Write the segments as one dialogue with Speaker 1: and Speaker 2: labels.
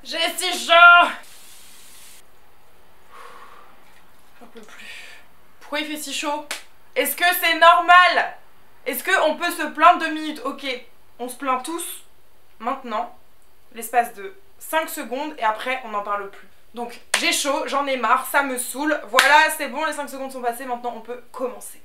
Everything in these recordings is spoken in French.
Speaker 1: J'ai si chaud. J'en peux plus. Pourquoi il fait si chaud? Est-ce que c'est normal? Est-ce qu'on peut se plaindre 2 minutes? Ok, on se plaint tous maintenant, l'espace de 5 secondes et après on n'en parle plus. Donc j'ai chaud, j'en ai marre, ça me saoule. Voilà, c'est bon, les 5 secondes sont passées, maintenant on peut commencer.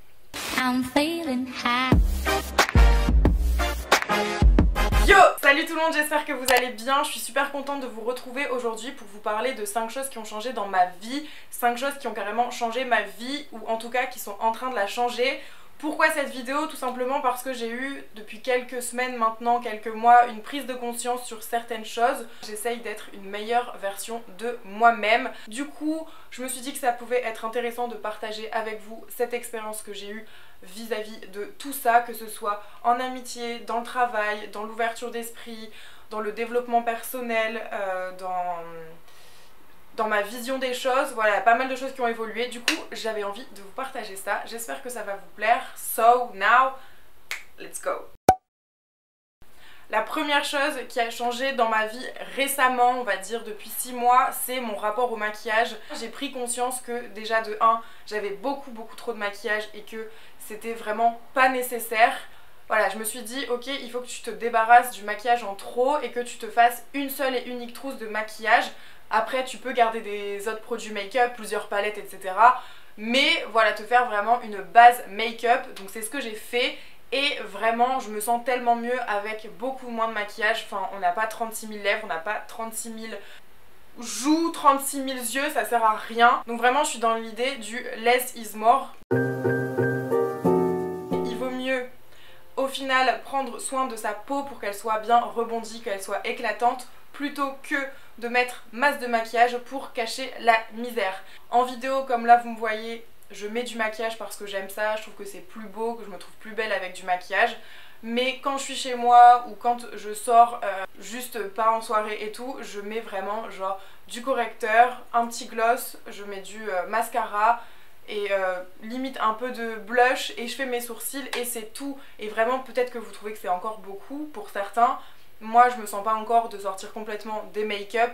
Speaker 1: Yo! Salut tout le monde, j'espère que vous allez bien. Je suis super contente de vous retrouver aujourd'hui pour vous parler de 5 choses qui ont changé dans ma vie. 5 choses qui ont carrément changé ma vie, ou en tout cas qui sont en train de la changer. Pourquoi cette vidéo? Tout simplement parce que j'ai eu depuis quelques semaines maintenant, quelques mois, une prise de conscience sur certaines choses. J'essaye d'être une meilleure version de moi-même. Du coup, je me suis dit que ça pouvait être intéressant de partager avec vous cette expérience que j'ai eue vis-à-vis de tout ça, que ce soit en amitié, dans le travail, dans l'ouverture d'esprit, dans le développement personnel, dans ma vision des choses. Voilà, pas mal de choses qui ont évolué. Du coup, j'avais envie de vous partager ça. J'espère que ça va vous plaire. So, now, let's go. La première chose qui a changé dans ma vie récemment, on va dire depuis 6 mois, c'est mon rapport au maquillage. J'ai pris conscience que déjà de 1, j'avais beaucoup trop de maquillage et que c'était vraiment pas nécessaire. Voilà, je me suis dit, ok, il faut que tu te débarrasses du maquillage en trop et que tu te fasses une seule et unique trousse de maquillage. Après, tu peux garder des autres produits make-up, plusieurs palettes, etc. Mais voilà, te faire vraiment une base make-up. Donc c'est ce que j'ai fait. Et vraiment, je me sens tellement mieux avec beaucoup moins de maquillage. Enfin, on n'a pas 36 000 lèvres, on n'a pas 36 000 joues, 36 000 yeux, ça sert à rien. Donc vraiment, je suis dans l'idée du less is more. Il vaut mieux, au final, prendre soin de sa peau pour qu'elle soit bien rebondie, qu'elle soit éclatante, plutôt que de mettre masse de maquillage pour cacher la misère. En vidéo, comme là vous me voyez, je mets du maquillage parce que j'aime ça, je trouve que c'est plus beau, que je me trouve plus belle avec du maquillage. Mais quand je suis chez moi ou quand je sors juste pas en soirée et tout, je mets vraiment genre du correcteur, un petit gloss, je mets du mascara et limite un peu de blush et je fais mes sourcils et c'est tout. Et vraiment peut-être que vous trouvez que c'est encore beaucoup pour certains. Moi je me sens pas encore de sortir complètement des make-up,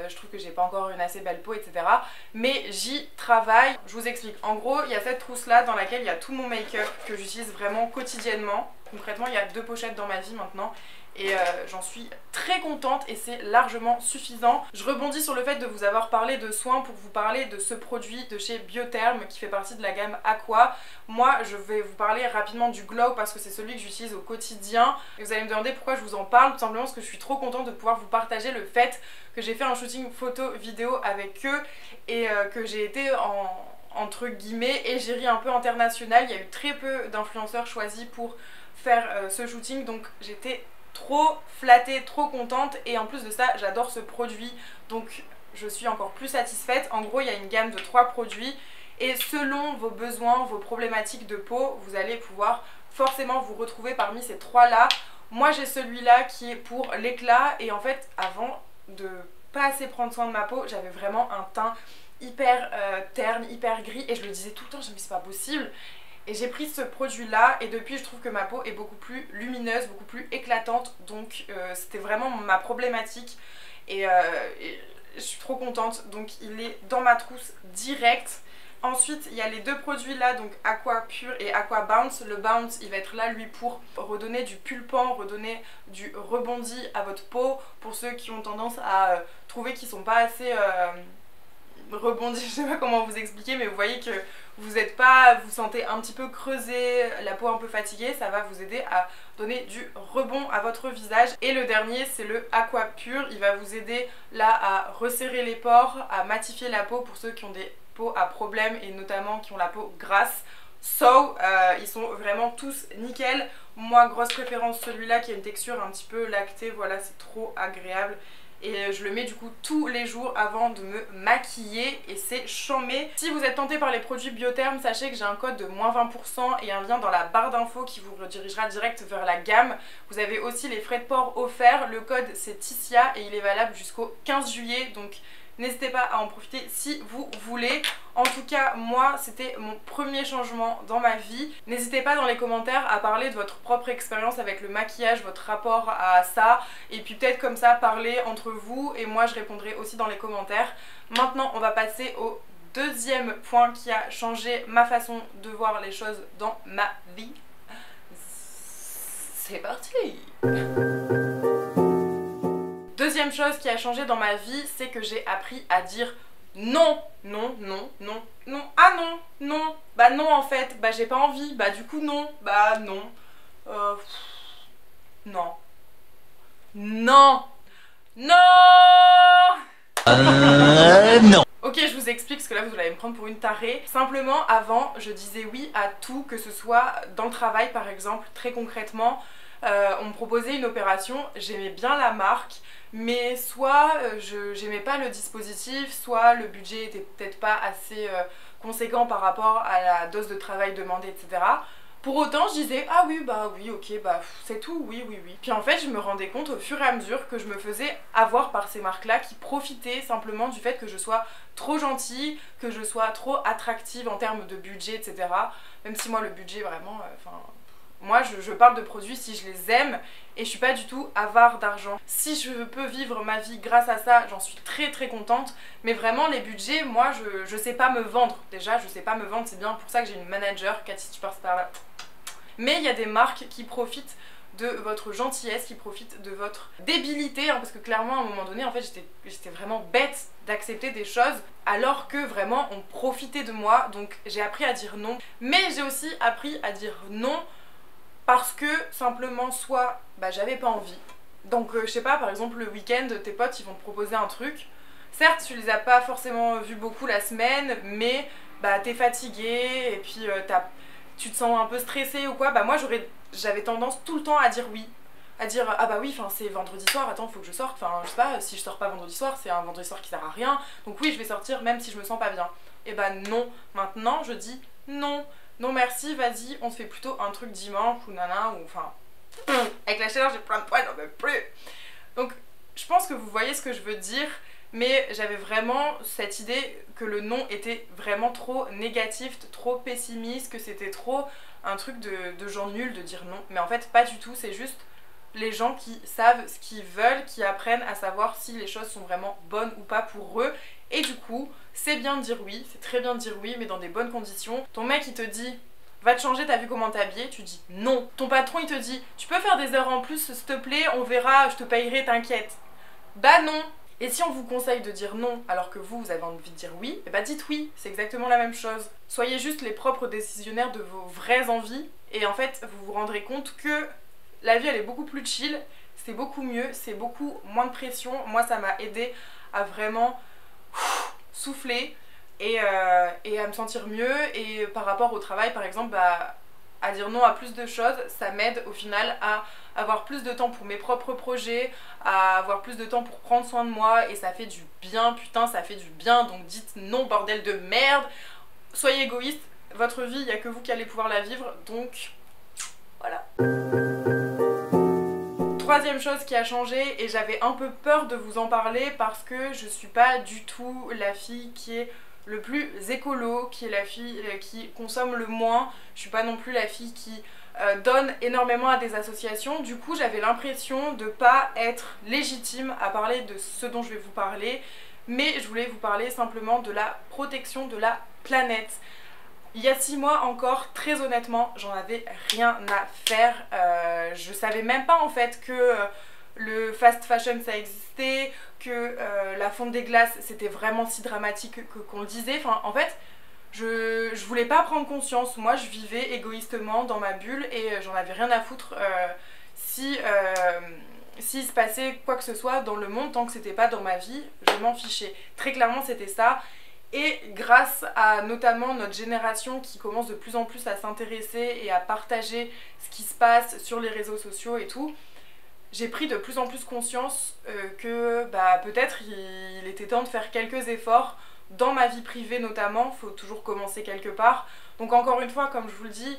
Speaker 1: je trouve que j'ai pas encore une assez belle peau, etc. Mais j'y travaille. Je vous explique. En gros, il y a cette trousse là dans laquelle il y a tout mon make-up que j'utilise vraiment quotidiennement. Concrètement, il y a 2 pochettes dans ma vie maintenant. Et j'en suis très contente et c'est largement suffisant. Je rebondis sur le fait de vous avoir parlé de soins pour vous parler de ce produit de chez Biotherm qui fait partie de la gamme Aqua. Moi je vais vous parler rapidement du Glow parce que c'est celui que j'utilise au quotidien. Et vous allez me demander pourquoi je vous en parle, tout simplement parce que je suis trop contente de pouvoir vous partager le fait que j'ai fait un shooting photo vidéo avec eux et que j'ai été entre guillemets égérie un peu internationale. Il y a eu très peu d'influenceurs choisis pour faire ce shooting, donc j'étais trop flattée, trop contente et en plus de ça j'adore ce produit donc je suis encore plus satisfaite. En gros il y a une gamme de 3 produits et selon vos besoins, vos problématiques de peau, vous allez pouvoir forcément vous retrouver parmi ces 3 là. Moi j'ai celui-là qui est pour l'éclat et en fait avant de pas assez prendre soin de ma peau, j'avais vraiment un teint hyper terne, hyper gris et je le disais tout le temps, je me dis c'est pas possible. Et j'ai pris ce produit là et depuis je trouve que ma peau est beaucoup plus lumineuse, beaucoup plus éclatante. Donc c'était vraiment ma problématique et je suis trop contente. Donc il est dans ma trousse direct. Ensuite il y a les 2 produits là, donc Aqua Pure et Aqua Bounce. Le Bounce il va être là lui pour redonner du pulpant, redonner du rebondi à votre peau. Pour ceux qui ont tendance à trouver qu'ils sont pas assez rebondis, je sais pas comment vous expliquer, mais vous voyez que vous êtes pas, vous sentez un petit peu creusé, la peau un peu fatiguée, ça va vous aider à donner du rebond à votre visage. Et le dernier c'est le Aqua Pure, il va vous aider là à resserrer les pores, à matifier la peau pour ceux qui ont des peaux à problème et notamment qui ont la peau grasse. So, ils sont vraiment tous nickel. Moi grosse préférence celui-là qui a une texture un petit peu lactée, voilà c'est trop agréable. Et je le mets du coup tous les jours avant de me maquiller et c'est chambé. Si vous êtes tenté par les produits Biotherm, sachez que j'ai un code de moins 20% et un lien dans la barre d'infos qui vous redirigera direct vers la gamme. Vous avez aussi les frais de port offerts, le code c'est Ticia et il est valable jusqu'au 15 juillet donc n'hésitez pas à en profiter si vous voulez. En tout cas, moi, c'était mon premier changement dans ma vie. N'hésitez pas dans les commentaires à parler de votre propre expérience avec le maquillage, votre rapport à ça, et puis peut-être comme ça parler entre vous, et moi je répondrai aussi dans les commentaires. Maintenant, on va passer au deuxième point qui a changé ma façon de voir les choses dans ma vie. C'est parti! Deuxième chose qui a changé dans ma vie, c'est que j'ai appris à dire non, non, non, non, non, ah non, non, bah non en fait, bah j'ai pas envie, bah du coup non, bah non, non, non, non. Non. Ok, je vous explique parce que là vous allez me prendre pour une tarée. Simplement avant je disais oui à tout, que ce soit dans le travail par exemple, très concrètement. On me proposait une opération, j'aimais bien la marque, mais soit j'aimais pas le dispositif, soit le budget était peut-être pas assez conséquent par rapport à la dose de travail demandée, etc. Pour autant je disais ah oui bah oui ok bah c'est tout, oui oui oui. Puis en fait je me rendais compte au fur et à mesure que je me faisais avoir par ces marques là qui profitaient simplement du fait que je sois trop gentille, que je sois trop attractive en termes de budget, etc. Même si moi le budget vraiment, moi je parle de produits si je les aime et je suis pas du tout avare d'argent. Si je peux vivre ma vie grâce à ça, j'en suis très très contente. Mais vraiment les budgets, moi je sais pas me vendre. Déjà je sais pas me vendre, c'est bien pour ça que j'ai une manager, Cathy si tu passes par là. Mais il y a des marques qui profitent de votre gentillesse, qui profitent de votre débilité, hein, parce que clairement à un moment donné en fait j'étais vraiment bête d'accepter des choses alors que vraiment on profitait de moi, donc j'ai appris à dire non. Mais j'ai aussi appris à dire non parce que simplement soit bah, j'avais pas envie, donc je sais pas, par exemple le week-end tes potes ils vont te proposer un truc, certes tu les as pas forcément vus beaucoup la semaine, mais bah t'es fatigué et puis tu te sens un peu stressé ou quoi, bah moi j'avais tendance tout le temps à dire oui, à dire ah bah oui, enfin c'est vendredi soir, attends faut que je sorte, enfin je sais pas, si je sors pas vendredi soir c'est un vendredi soir qui sert à rien, donc oui je vais sortir même si je me sens pas bien. Et bah non, maintenant je dis non, non merci, vas-y on se fait plutôt un truc dimanche ou nana, ou enfin avec la chaleur j'ai plein de poils, j'en peux plus. Donc je pense que vous voyez ce que je veux dire. Mais j'avais vraiment cette idée que le non était vraiment trop négatif, trop pessimiste, que c'était trop un truc de gens nuls de dire non. Mais en fait pas du tout, c'est juste les gens qui savent ce qu'ils veulent, qui apprennent à savoir si les choses sont vraiment bonnes ou pas pour eux. Et du coup, c'est bien de dire oui, c'est très bien de dire oui, mais dans des bonnes conditions. Ton mec il te dit va te changer, t'as vu comment t'es habillée, tu dis non. Ton patron il te dit tu peux faire des heures en plus s'il te plaît, on verra, je te payerai, t'inquiète. Bah non. Et si on vous conseille de dire non alors que vous avez envie de dire oui, et bah dites oui, c'est exactement la même chose. Soyez juste les propres décisionnaires de vos vraies envies et en fait vous vous rendrez compte que la vie elle est beaucoup plus chill, c'est beaucoup mieux, c'est beaucoup moins de pression. Moi ça m'a aidé à vraiment souffler et à me sentir mieux, et par rapport au travail par exemple, bah, à dire non à plus de choses, ça m'aide au final à avoir plus de temps pour mes propres projets, à avoir plus de temps pour prendre soin de moi, et ça fait du bien, putain ça fait du bien, donc dites non bordel de merde, soyez égoïste, votre vie il n'y a que vous qui allez pouvoir la vivre, donc voilà. Troisième chose qui a changé, et j'avais un peu peur de vous en parler parce que je suis pas du tout la fille qui est le plus écolo, qui est la fille qui consomme le moins, je suis pas non plus la fille qui donne énormément à des associations. Du coup j'avais l'impression de pas être légitime à parler de ce dont je vais vous parler, mais je voulais vous parler simplement de la protection de la planète. Il y a 6 mois encore, très honnêtement, j'en avais rien à faire, je savais même pas en fait que le fast fashion ça existait, que la fonte des glaces c'était vraiment si dramatique qu'on le disait, enfin en fait je voulais pas prendre conscience, moi je vivais égoïstement dans ma bulle et j'en avais rien à foutre s'il se passait quoi que ce soit dans le monde, tant que c'était pas dans ma vie, je m'en fichais. Très clairement c'était ça. Et grâce à notamment notre génération qui commence de plus en plus à s'intéresser et à partager ce qui se passe sur les réseaux sociaux et tout, j'ai pris de plus en plus conscience que bah, peut-être il était temps de faire quelques efforts dans ma vie privée notamment, faut toujours commencer quelque part. Donc encore une fois, comme je vous le dis,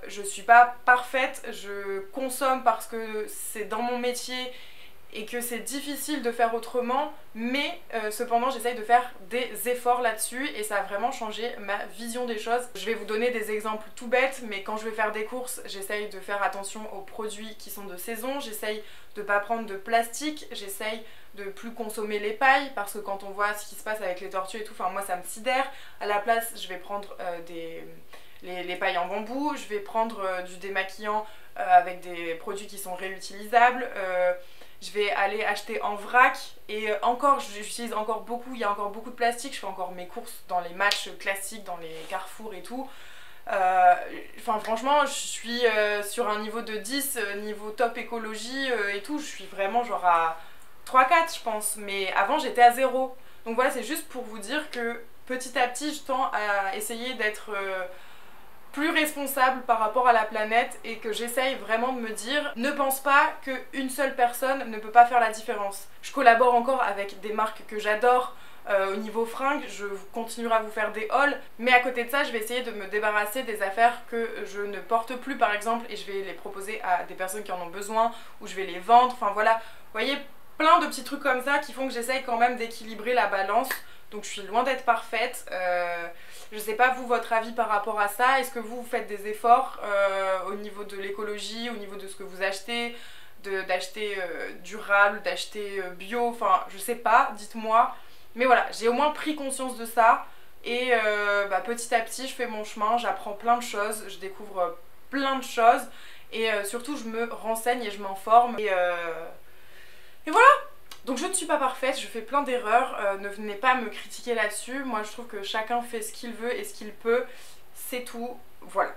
Speaker 1: je suis pas parfaite, je consomme parce que c'est dans mon métier et que c'est difficile de faire autrement, mais cependant j'essaye de faire des efforts là-dessus et ça a vraiment changé ma vision des choses. Je vais vous donner des exemples tout bêtes, mais quand je vais faire des courses, j'essaye de faire attention aux produits qui sont de saison, j'essaye de pas prendre de plastique, j'essaye de plus consommer les pailles, parce que quand on voit ce qui se passe avec les tortues et tout, enfin moi ça me sidère. À la place, je vais prendre les pailles en bambou, je vais prendre du démaquillant avec des produits qui sont réutilisables, je vais aller acheter en vrac et encore j'utilise encore beaucoup, il y a encore beaucoup de plastique, je fais encore mes courses dans les matchs classiques, dans les Carrefour et tout. Enfin franchement je suis sur un niveau de 10, niveau top écologie et tout, je suis vraiment genre à 3-4 je pense, mais avant j'étais à 0. Donc voilà, c'est juste pour vous dire que petit à petit je tends à essayer d'être plus responsable par rapport à la planète et que j'essaye vraiment de me dire ne pense pas qu'une seule personne ne peut pas faire la différence. Je collabore encore avec des marques que j'adore au niveau fringues, je continuerai à vous faire des hauls, mais à côté de ça je vais essayer de me débarrasser des affaires que je ne porte plus par exemple et je vais les proposer à des personnes qui en ont besoin ou je vais les vendre, enfin voilà, vous voyez, plein de petits trucs comme ça qui font que j'essaye quand même d'équilibrer la balance. Donc je suis loin d'être parfaite, je sais pas vous votre avis par rapport à ça, est-ce que vous faites des efforts au niveau de l'écologie, au niveau de ce que vous achetez, d'acheter durable, d'acheter bio, enfin je sais pas, dites-moi. Mais voilà, j'ai au moins pris conscience de ça et petit à petit je fais mon chemin, j'apprends plein de choses, je découvre plein de choses et surtout je me renseigne et je m'informe et voilà. Donc je ne suis pas parfaite, je fais plein d'erreurs, ne venez pas me critiquer là-dessus, moi je trouve que chacun fait ce qu'il veut et ce qu'il peut, c'est tout, voilà.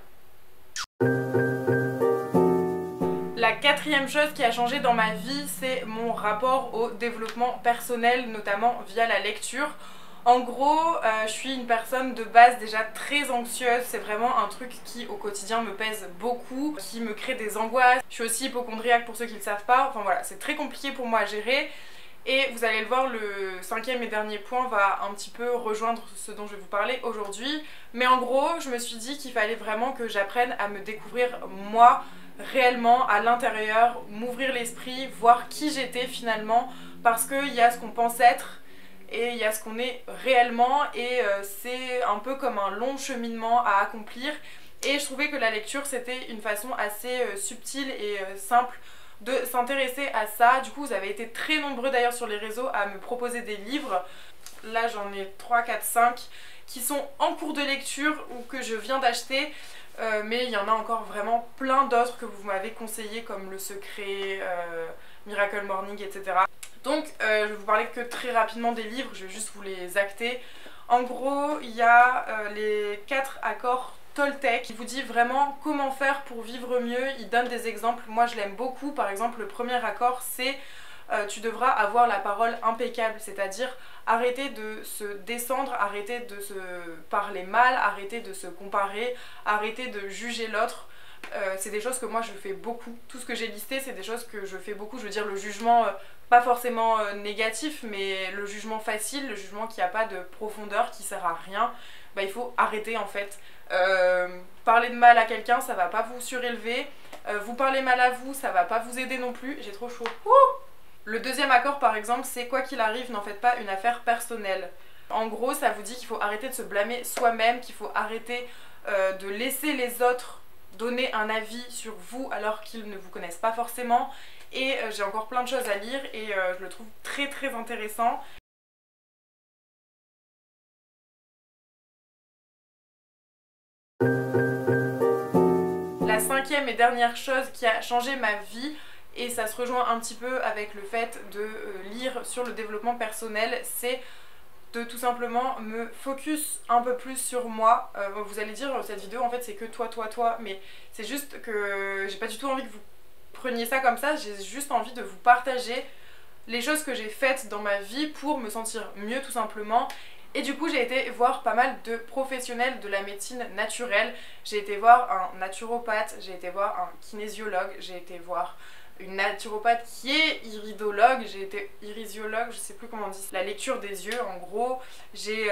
Speaker 1: La quatrième chose qui a changé dans ma vie, c'est mon rapport au développement personnel, notamment via la lecture. En gros, je suis une personne de base déjà très anxieuse, c'est vraiment un truc qui au quotidien me pèse beaucoup, qui me crée des angoisses. Je suis aussi hypocondriaque pour ceux qui ne le savent pas, enfin voilà, c'est très compliqué pour moi à gérer. Et vous allez le voir, le cinquième et dernier point va un petit peu rejoindre ce dont je vais vous parler aujourd'hui. Mais en gros, je me suis dit qu'il fallait vraiment que j'apprenne à me découvrir moi, réellement, à l'intérieur, m'ouvrir l'esprit, voir qui j'étais finalement, parce qu'il y a ce qu'on pense être et il y a ce qu'on est réellement et c'est un peu comme un long cheminement à accomplir. Et je trouvais que la lecture c'était une façon assez subtile et simple de s'intéresser à ça. Du coup vous avez été très nombreux d'ailleurs sur les réseaux à me proposer des livres. Là j'en ai 3, 4, 5 qui sont en cours de lecture ou que je viens d'acheter. Mais il y en a encore vraiment plein d'autres que vous m'avez conseillé comme Le Secret, Miracle Morning, etc. Donc je vais vous parler que très rapidement des livres, je vais juste vous les acter. En gros il y a les 4 accords Toltec, il vous dit vraiment comment faire pour vivre mieux, il donne des exemples, moi je l'aime beaucoup. Par exemple le premier accord c'est tu devras avoir la parole impeccable, c'est-à-dire arrêter de se descendre, arrêter de se parler mal, arrêter de se comparer, arrêter de juger l'autre. C'est des choses que moi je fais beaucoup, tout ce que j'ai listé c'est des choses que je fais beaucoup, je veux dire le jugement pas forcément négatif mais le jugement facile, le jugement qui n'a pas de profondeur, qui sert à rien, bah, il faut arrêter en fait. Parler de mal à quelqu'un ça va pas vous surélever, vous parler mal à vous ça va pas vous aider non plus, j'ai trop chaud. Le deuxième accord par exemple c'est quoi qu'il arrive n'en faites pas une affaire personnelle. En gros ça vous dit qu'il faut arrêter de se blâmer soi-même, qu'il faut arrêter de laisser les autres donner un avis sur vous alors qu'ils ne vous connaissent pas forcément. Et j'ai encore plein de choses à lire et je le trouve très très intéressant. La cinquième et dernière chose qui a changé ma vie, et ça se rejoint un petit peu avec le fait de lire sur le développement personnel, c'est de tout simplement me focus un peu plus sur moi. Vous allez dire cette vidéo en fait c'est que toi, mais c'est juste que j'ai pas du tout envie que vous preniez ça comme ça, j'ai juste envie de vous partager les choses que j'ai faites dans ma vie pour me sentir mieux tout simplement. Et du coup j'ai été voir pas mal de professionnels de la médecine naturelle, j'ai été voir un naturopathe, j'ai été voir un kinésiologue, j'ai été voir une naturopathe qui est iridologue, j'ai été irisiologue, je sais plus comment on dit, la lecture des yeux en gros. J'ai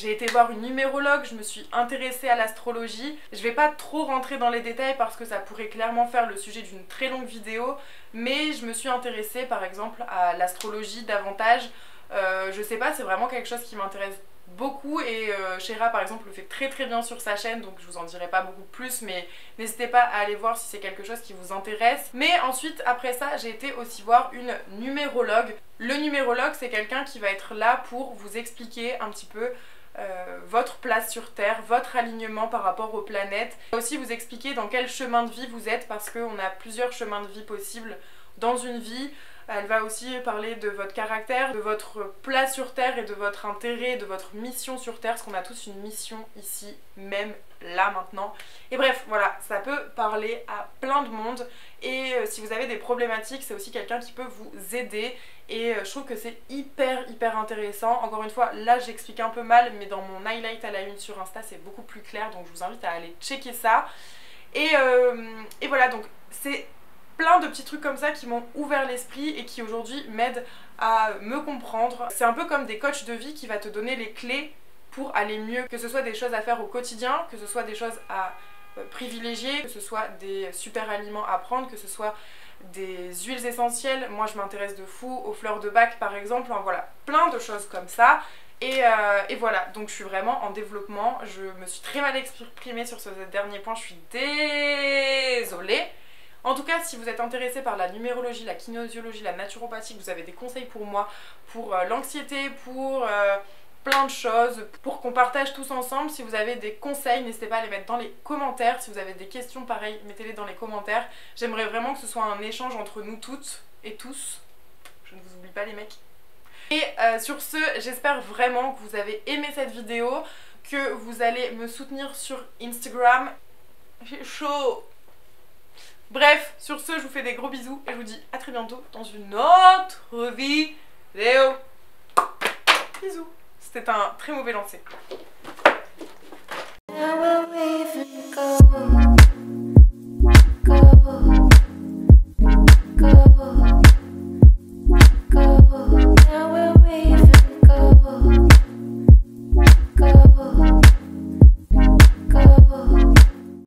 Speaker 1: été voir une numérologue, je me suis intéressée à l'astrologie. Je vais pas trop rentrer dans les détails parce que ça pourrait clairement faire le sujet d'une très longue vidéo, mais je me suis intéressée par exemple à l'astrologie davantage. Je sais pas, c'est vraiment quelque chose qui m'intéresse beaucoup et Shera par exemple le fait très très bien sur sa chaîne, donc je vous en dirai pas beaucoup plus, mais n'hésitez pas à aller voir si c'est quelque chose qui vous intéresse. Mais ensuite après ça j'ai été aussi voir une numérologue. Le numérologue c'est quelqu'un qui va être là pour vous expliquer un petit peu votre place sur Terre, votre alignement par rapport aux planètes, aussi vous expliquer dans quel chemin de vie vous êtes parce qu'on a plusieurs chemins de vie possibles dans une vie. Elle va aussi parler de votre caractère, de votre place sur Terre et de votre intérêt, de votre mission sur Terre, parce qu'on a tous une mission ici, même là maintenant. Et bref, voilà, ça peut parler à plein de monde et si vous avez des problématiques, c'est aussi quelqu'un qui peut vous aider et je trouve que c'est hyper intéressant. Encore une fois, là j'explique un peu mal, mais dans mon highlight à la une sur Insta, c'est beaucoup plus clair, donc je vous invite à aller checker ça. Et voilà, donc c'est plein de petits trucs comme ça qui m'ont ouvert l'esprit et qui aujourd'hui m'aident à me comprendre. C'est un peu comme des coachs de vie qui va te donner les clés pour aller mieux, que ce soit des choses à faire au quotidien, que ce soit des choses à privilégier, que ce soit des super aliments à prendre, que ce soit des huiles essentielles. Moi je m'intéresse de fou aux fleurs de Bach par exemple, enfin, voilà, plein de choses comme ça. Et voilà, donc je suis vraiment en développement. Je me suis très mal exprimée sur ce dernier point, je suis désolée. En tout cas, si vous êtes intéressé par la numérologie, la kinésiologie, la naturopathie, que vous avez des conseils pour moi, pour l'anxiété, pour plein de choses, pour qu'on partage tous ensemble, si vous avez des conseils, n'hésitez pas à les mettre dans les commentaires. Si vous avez des questions, pareil, mettez-les dans les commentaires. J'aimerais vraiment que ce soit un échange entre nous toutes et tous. Je ne vous oublie pas les mecs. Et sur ce, j'espère vraiment que vous avez aimé cette vidéo, que vous allez me soutenir sur Instagram. J'ai chaud. Bref, sur ce, je vous fais des gros bisous et je vous dis à très bientôt dans une autre vidéo. Bisous. C'était un très mauvais lancer.